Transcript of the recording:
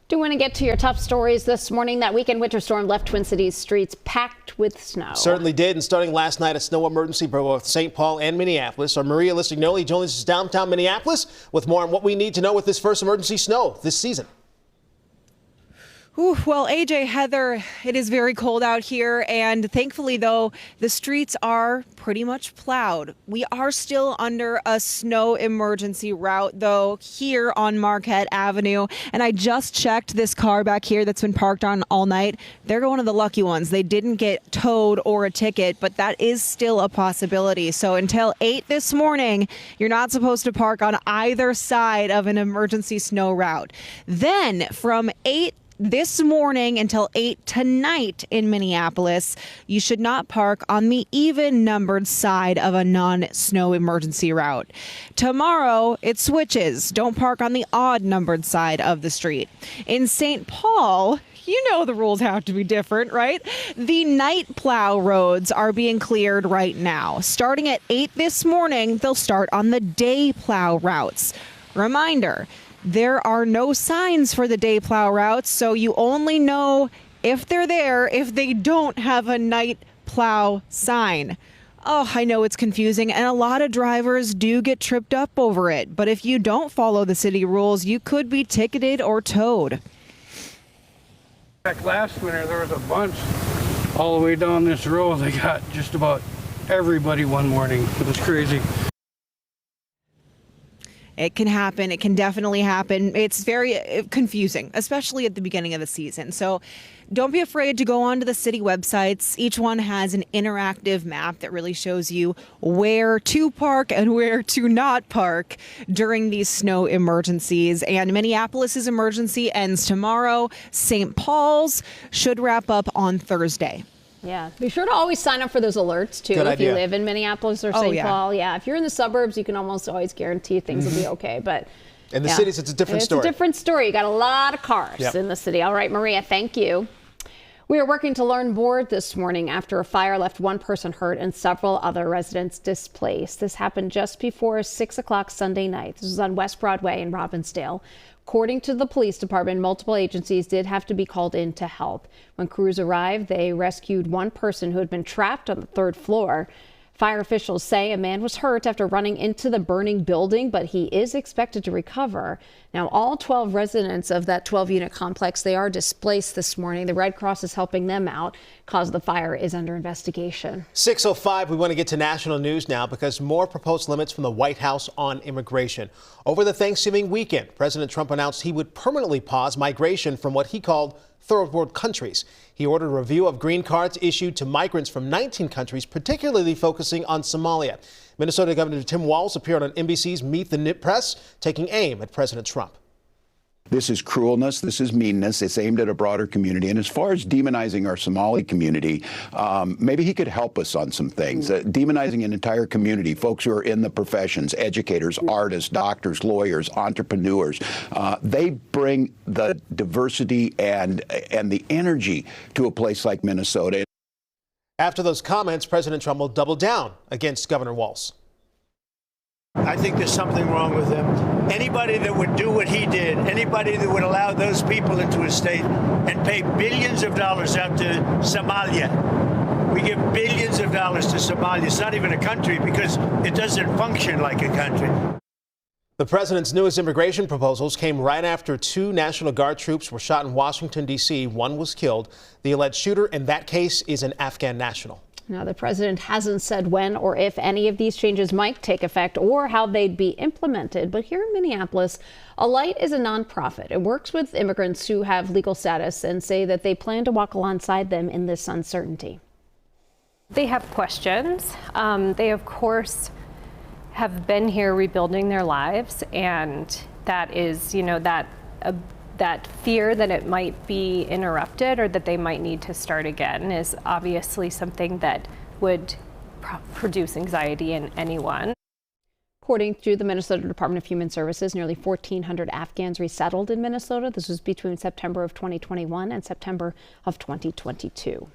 Do want to get to your top stories this morning. That weekend winter storm left Twin Cities streets packed with snow. Certainly did. And starting last night, a snow emergency for both St. Paul and Minneapolis. Our Maria Listignoli joins us downtown Minneapolis with more on what we need to know with this first emergency snow this season. Ooh, well, AJ, Heather, it is very cold out here, and thankfully, though, the streets are pretty much plowed. We are still under a snow emergency route, though, here on Marquette Avenue, and I just checked this car back here that's been parked on all night. They're one of the lucky ones. They didn't get towed or a ticket, but that is still a possibility. So until 8 this morning, you're not supposed to park on either side of an emergency snow route. Then from 8 this morning until 8 tonight in Minneapolis, you should not park on the even-numbered side of a non-snow emergency route. Tomorrow, it switches. Don't park on the odd-numbered side of the street. In St. Paul, you know the rules have to be different, right? The night plow roads are being cleared right now. Starting at 8 this morning, they'll start on the day plow routes. Reminder, there are no signs for the day plow routes, so you only know if they're there if they don't have a night plow sign. Oh, I know it's confusing, and a lot of drivers do get tripped up over it. But if you don't follow the city rules, you could be ticketed or towed. Back last winter, there was a bunch all the way down this road. They got just about everybody one morning. It was crazy. It can happen. It can definitely happen. It's very confusing, especially at the beginning of the season. So don't be afraid to go onto the city websites. Each one has an interactive map that really shows you where to park and where to not park during these snow emergencies. And Minneapolis's emergency ends tomorrow. St. Paul's should wrap up on Thursday. Yeah, be sure to always sign up for those alerts, too, if you live in Minneapolis or St. Paul. Yeah, if you're in the suburbs, you can almost always guarantee things will be okay. But in the cities, it's a different story. It's a different story. You got a lot of cars in the city. All right, Maria, thank you. We are working to learn more this morning after a fire left one person hurt and several other residents displaced. This happened just before 6 o'clock Sunday night. This was on West Broadway in Robbinsdale. According to the police department, multiple agencies did have to be called in to help. When crews arrived, they rescued one person who had been trapped on the third floor. Fire officials say a man was hurt after running into the burning building, but he is expected to recover. Now, all 12 residents of that 12-unit complex, they are displaced this morning. The Red Cross is helping them out. Cause of the fire is under investigation. 6:05, we want to get to national news now because more proposed limits from the White House on immigration. Over the Thanksgiving weekend, President Trump announced he would permanently pause migration from what he called third world countries. He ordered a review of green cards issued to migrants from 19 countries, particularly focusing on Somalia. Minnesota Governor Tim Walz appeared on NBC's Meet the Press, taking aim at President Trump. This is cruelness. This is meanness. It's aimed at a broader community. And as far as demonizing our Somali community, maybe he could help us on some things. Demonizing an entire community, folks who are in the professions, educators, artists, doctors, lawyers, entrepreneurs, they bring the diversity and the energy to a place like Minnesota. After those comments, President Trump will double down against Governor Walz. I think there's something wrong with him. Anybody that would do what he did, anybody that would allow those people into his state and pay billions of dollars out to Somalia. We give billions of dollars to Somalia. It's not even a country because it doesn't function like a country. The president's newest immigration proposals came right after 2 National Guard troops were shot in Washington, D.C. One was killed. The alleged shooter in that case is an Afghan national. Now, the president hasn't said when or if any of these changes might take effect or how they'd be implemented. But here in Minneapolis, Alight is a nonprofit. It works with immigrants who have legal status and say that they plan to walk alongside them in this uncertainty. They have questions. They, of course, have been here rebuilding their lives. And that is, that fear that it might be interrupted or that they might need to start again is obviously something that would produce anxiety in anyone. According to the Minnesota Department of Human Services, nearly 1,400 Afghans resettled in Minnesota. This was between September of 2021 and September of 2022.